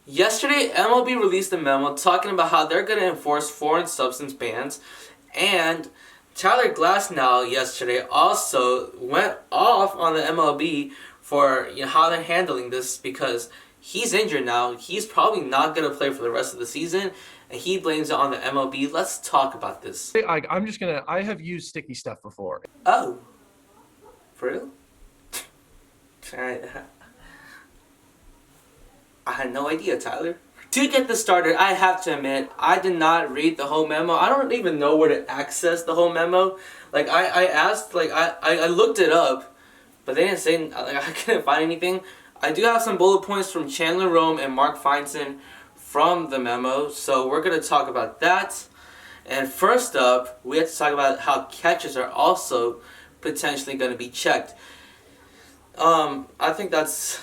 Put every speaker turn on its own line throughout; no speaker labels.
Yesterday, MLB released a memo talking about how they're going to enforce foreign substance bans, and Tyler Glasnow yesterday also went off on the MLB for how they're handling this because he's injured now. He's probably not going to play for the rest of the season, and he blames it on the MLB. Let's talk about this.
I have used sticky stuff before.
Oh, for real? I, I had no idea, Tyler. To get this started, I have to admit, I did not read the whole memo. I don't even know where to access the whole memo. Like, I asked, like, I looked it up, but they didn't say, like, I couldn't find anything. I do have some bullet points from Chandler Rome and Mark Feinstein from the memo, so we're going to talk about that. And first up, we have to talk about how catches are also potentially going to be checked. I think that's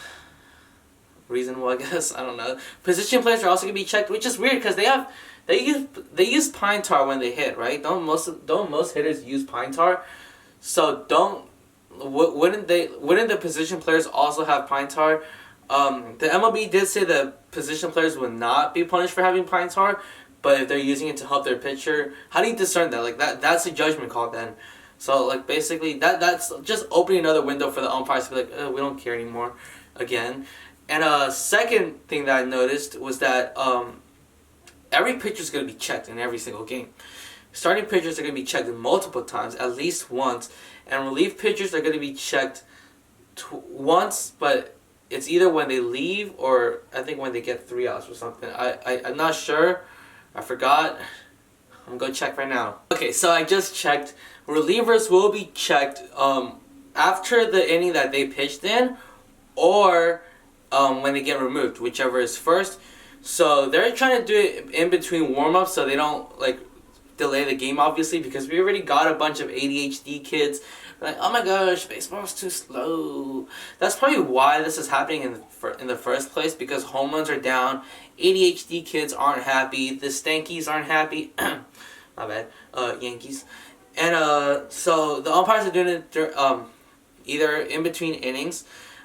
reasonable, I guess. I don't know. Position players are also gonna be checked, which is weird because they use pine tar when they hit, right? Don't most hitters use pine tar? So wouldn't the position players also have pine tar? The MLB did say that position players would not be punished for having pine tar, but if they're using it to help their pitcher, how do you discern that? Like that's a judgment call then. So like basically that's just opening another window for the umpires to be like, we don't care anymore, again. And second thing that I noticed was that every pitcher is going to be checked in every single game. Starting pitchers are going to be checked multiple times, at least once, and relief pitchers are going to be checked once, but it's either when they leave or I think when they get 3 outs or something. I'm not sure. I forgot. I'm going to check right now. Okay, so I just checked. Relievers will be checked after the inning that they pitched in or when they get removed, whichever is first. So they're trying to do it in between warm-ups so they don't like delay the game, obviously, because we already got a bunch of ADHD kids like, oh my gosh, baseball's too slow. That's probably why this is happening in the first place, because home runs are down, ADHD kids aren't happy, the Stankies aren't happy. My bad, Yankees. And so the umpires are doing it either in between innings.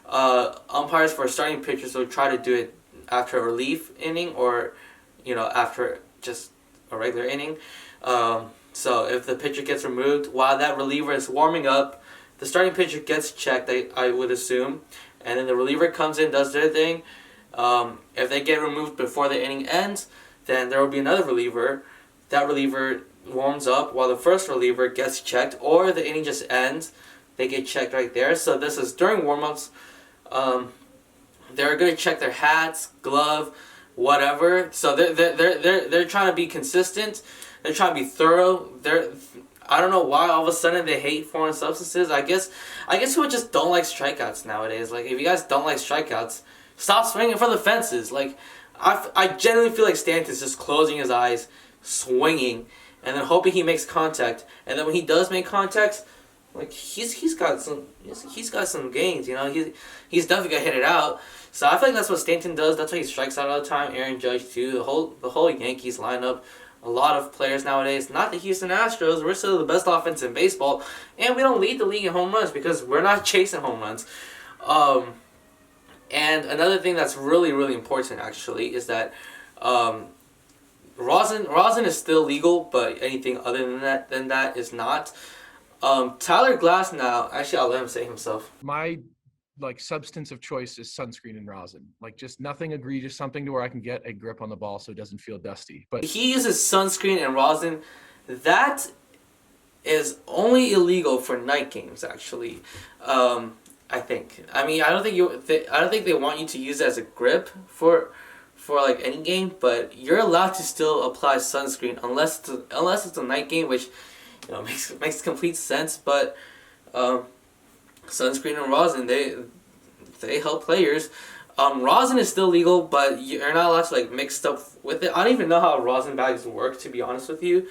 Umpires for starting pitchers will try to do it after a relief inning or, after just a regular inning. So if the pitcher gets removed while that reliever is warming up, the starting pitcher gets checked, I would assume, and then the reliever comes in, does their thing. If they get removed before the inning ends, then there will be another reliever. That reliever warms up while the first reliever gets checked, or the inning just ends. They get checked right there. So this is during warm-ups. They're gonna check their hats, glove, whatever. So they're trying to be consistent. They're trying to be thorough. I don't know why all of a sudden they hate foreign substances. I guess people just don't like strikeouts nowadays. Like, if you guys don't like strikeouts, stop swinging for the fences. Like, I genuinely feel like Stanton's just closing his eyes, swinging, and then hoping he makes contact. And then when he does make contact, like he's got some gains. He's definitely gonna hit it out. So I feel like that's what Stanton does. That's why he strikes out all the time. Aaron Judge too. The whole Yankees lineup. A lot of players nowadays. Not the Houston Astros. We're still the best offense in baseball, and we don't lead the league in home runs because we're not chasing home runs. And another thing that's really, really important actually is that rosin is still legal, but anything other than that is not. Tyler Glasnow, actually I'll let him say himself.
My substance of choice is sunscreen and rosin. Like, just nothing egregious, something to where I can get a grip on the ball so it doesn't feel dusty. But
he uses sunscreen and rosin. That is only illegal for night games, actually. I think. I mean, I don't think they want you to use it as a grip for like any game, but you're allowed to still apply sunscreen unless it's a night game, which makes complete sense. But sunscreen and rosin, they help players. Rosin is still legal, but you're not allowed to mix stuff with it. I don't even know how rosin bags work, to be honest with you.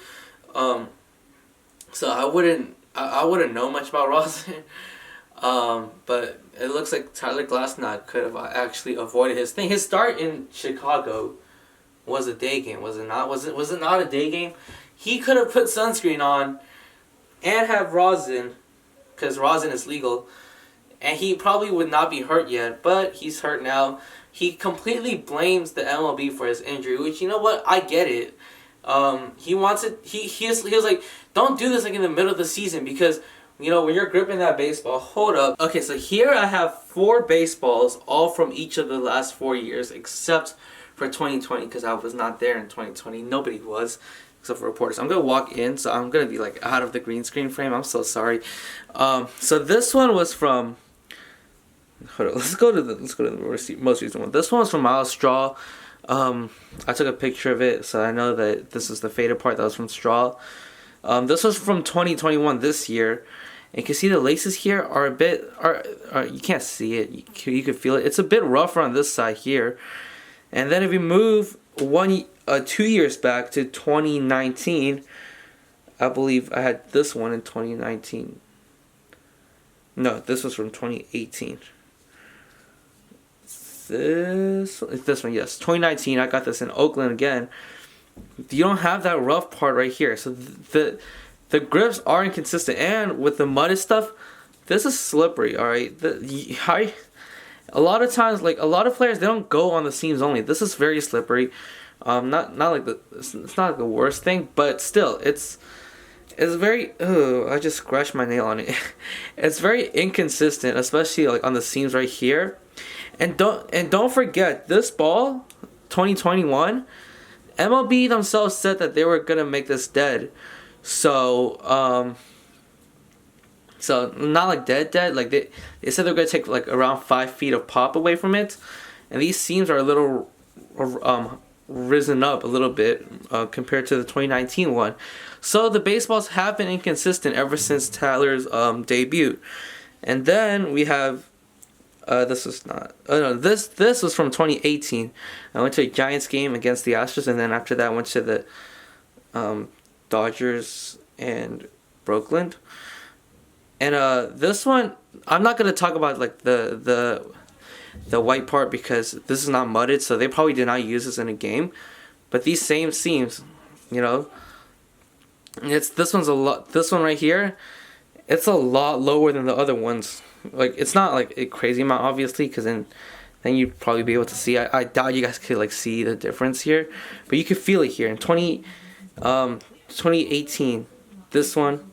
So I wouldn't know much about rosin. But it looks like Tyler Glasnow could have actually avoided his thing. His start in Chicago was a day game, was it not? Was it not a day game? He could have put sunscreen on and have rosin, because rosin is legal, and he probably would not be hurt yet, but he's hurt now. he completely blames the MLB for his injury, which, you know what, I get it. He wants it. He was like, don't do this like in the middle of the season because, you know, when you're gripping that baseball. Hold up. Okay, so here I have 4 baseballs, all from each of the last 4 years, except for 2020 because I was not there in 2020. Nobody was, except for reporters. I'm gonna walk in, so I'm gonna be like out of the green screen frame. I'm so sorry. So this one was from. Hold on, let's go to the most recent one. This one was from Miles Straw. I took a picture of it, so I know that this is the faded part that was from Straw. This was from 2021 this year. And you can see the laces here are a bit, you can't see it, you can feel it. It's a bit rougher on this side here. And then if we move 2 years back to 2019, I believe I had this one in 2019. No, this was from 2018. This one, yes, 2019. I got this in Oakland again. You don't have that rough part right here, so the grips are inconsistent, and with the mud and stuff, this is slippery. All right, a lot of times, like a lot of players, they don't go on the seams only. This is very slippery. Not like it's not like the worst thing, but still, it's very. Oh, I just scratched my nail on it. It's very inconsistent, especially like on the seams right here. And don't forget, this ball, 2021, MLB themselves said that they were gonna make this dead. So so not like dead. Like they said they're gonna take like around 5 feet of pop away from it, and these seams are a little risen up a little bit compared to the 2019 one. So the baseballs have been inconsistent ever since Tyler's debut. And then we have. This was not. Oh no, this was from 2018. I went to a Giants game against the Astros, and then after that, I went to the Dodgers and Brooklyn. And this one, I'm not gonna talk about like the white part because this is not mudded, so they probably did not use this in a game. But these same seams, you know, this one's a lot. This one right here, it's a lot lower than the other ones. Like it's not like a crazy amount, obviously, because then you'd probably be able to see. I doubt you guys could like see the difference here, but you could feel it here in 2018. This one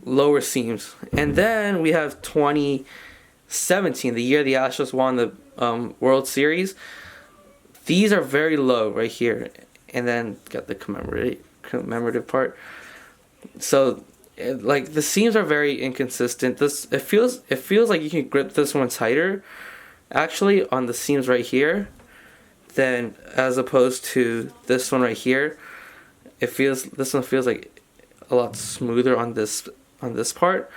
lower seams, and then we have 2017, the year the Astros won the World Series. These are very low right here, and then got the commemorative part. So. Like the seams are very inconsistent. It feels like you can grip this one tighter, actually, on the seams right here, than as opposed to this one right here. This one feels like a lot smoother on this part.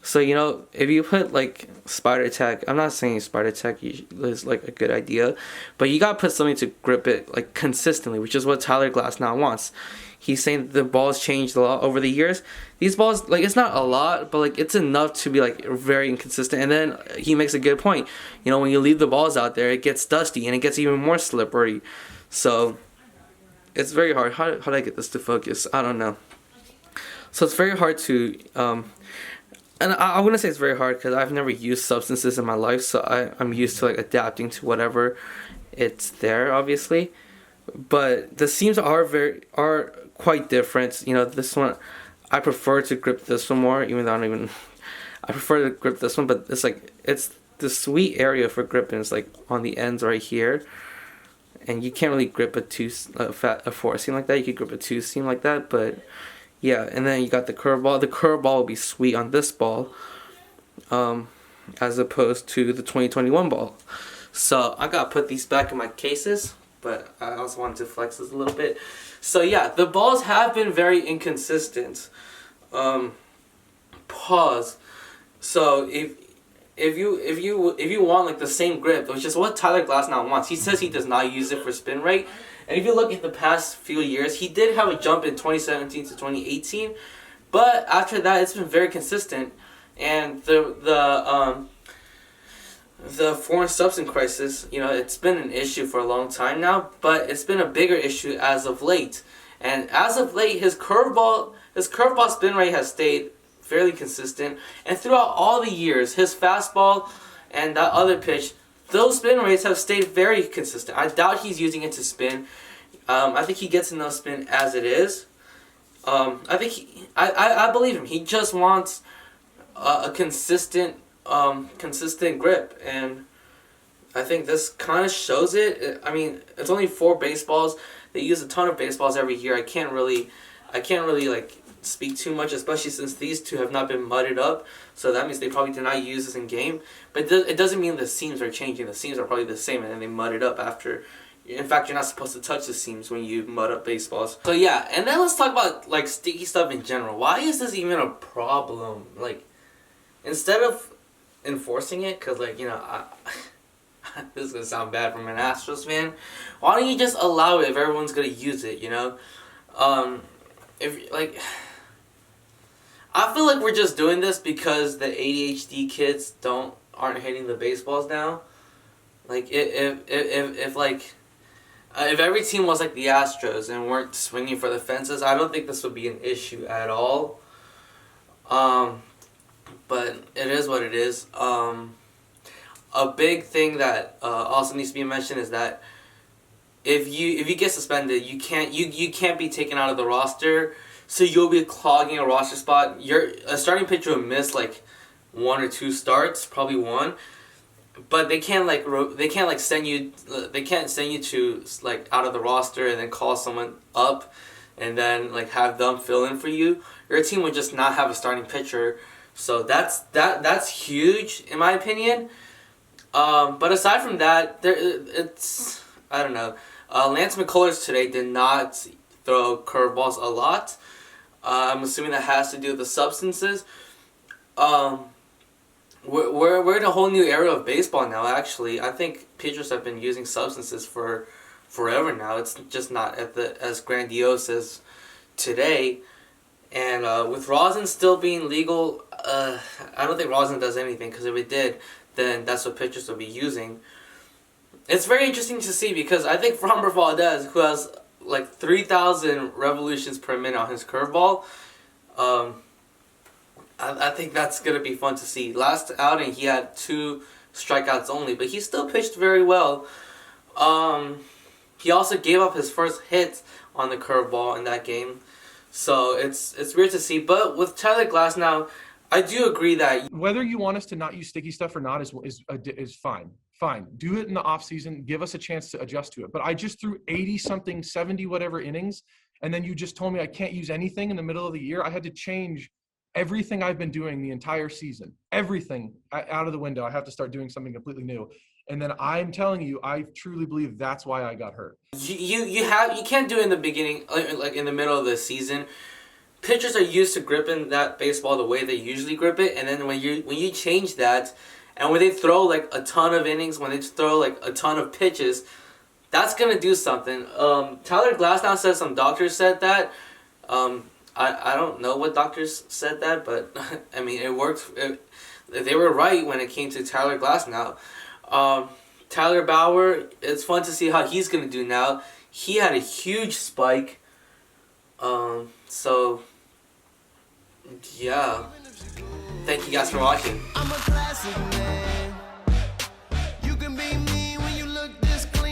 So you know, if you put like Spider Tack, I'm not saying Spider Tack is like a good idea, but you gotta put something to grip it like consistently, which is what Tyler Glasnow wants. He's saying the ball's changed a lot over the years. These balls, like, it's not a lot, but like it's enough to be like very inconsistent. And then he makes a good point. You know, when you leave the balls out there, it gets dusty and it gets even more slippery. So it's very hard. How did I get this to focus? I don't know. So it's very hard to and I wouldn't say it's very hard because I've never used substances in my life, so I'm used to like adapting to whatever it's there, obviously. But the seams are quite different. You know, this one I prefer to grip this one more, even though I prefer to grip this one, but it's the sweet area for gripping is like on the ends right here, and you can't really grip a 4 seam like that. You could grip a 2 seam like that, but yeah. And then you got the curveball. The curveball will be sweet on this ball, as opposed to the 2021 ball. So I gotta put these back in my cases, but I also wanted to flex this a little bit. So yeah, the balls have been very inconsistent. Pause. So if you want like the same grip, which is what Tyler Glasnow wants. He says he does not use it for spin rate. And if you look at the past few years, he did have a jump in 2017 to 2018, but after that, it's been very consistent. And the foreign substance crisis, you know, it's been an issue for a long time now, but it's been a bigger issue as of late. And as of late, his curveball spin rate has stayed fairly consistent. And throughout all the years, his fastball and that other pitch, those spin rates have stayed very consistent. I doubt he's using it to spin. I think he gets enough spin as it is. I believe him. He just wants a consistent grip, and I think this kind of shows it. I mean, it's only 4 baseballs. They use a ton of baseballs every year. I can't really like speak too much, especially since these two have not been mudded up. So that means they probably did not use this in game. But it doesn't mean the seams are changing. The seams are probably the same, and then they mud it up after. In fact, you're not supposed to touch the seams when you mud up baseballs. So yeah, and then let's talk about like sticky stuff in general. Why is this even a problem? Like, instead of enforcing it, because like, you know, this is gonna sound bad from an Astros fan. Why don't you just allow it if everyone's gonna use it? You know, if like, I feel like we're just doing this because the ADHD kids aren't hitting the baseballs now. Like if every team was like the Astros and weren't swinging for the fences, I don't think this would be an issue at all. But it is what it is. A big thing that also needs to be mentioned is that if you get suspended, you can't be taken out of the roster. So you'll be clogging a roster spot. A starting pitcher will miss like 1 or 2 starts, probably 1. But they can't send you to like out of the roster and then call someone up and then like have them fill in for you. Your team would just not have a starting pitcher. So that's huge in my opinion. But aside from that, I don't know. Lance McCullers today did not throw curveballs a lot. I'm assuming that has to do with the substances. We're in a whole new era of baseball now, actually. I think pitchers have been using substances for forever now. It's just not as grandiose as today. And with rosin still being legal, I don't think rosin does anything, because if it did, then that's what pitchers would be using. It's very interesting to see, because I think Framber Valdez, who has like 3,000 revolutions per minute on his curveball, I think that's going to be fun to see. Last outing, he had 2 strikeouts only, but he still pitched very well. He also gave up his first hit on the curveball in that game. So it's weird to see. But with Tyler Glasnow, I do agree that
whether you want us to not use sticky stuff or not is fine. Fine. Do it in the off season. Give us a chance to adjust to it. But I just threw 80-something, 70 whatever innings, and then you just told me I can't use anything in the middle of the year. I had to change everything I've been doing the entire season. Everything out of the window. I have to start doing something completely new. And then I'm telling you, I truly believe that's why I got hurt.
You can't do it in the beginning, like in the middle of the season. Pitchers are used to gripping that baseball the way they usually grip it, and then when you change that, and when they throw like a ton of innings, when they throw like a ton of pitches, that's gonna do something. Tyler Glasnow says some doctors said that. I don't know what doctors said that, but I mean it worked. They were right when it came to Tyler Glasnow. Tyler Bauer, it's fun to see how he's gonna do now. He had a huge spike. So yeah. Thank you guys for watching.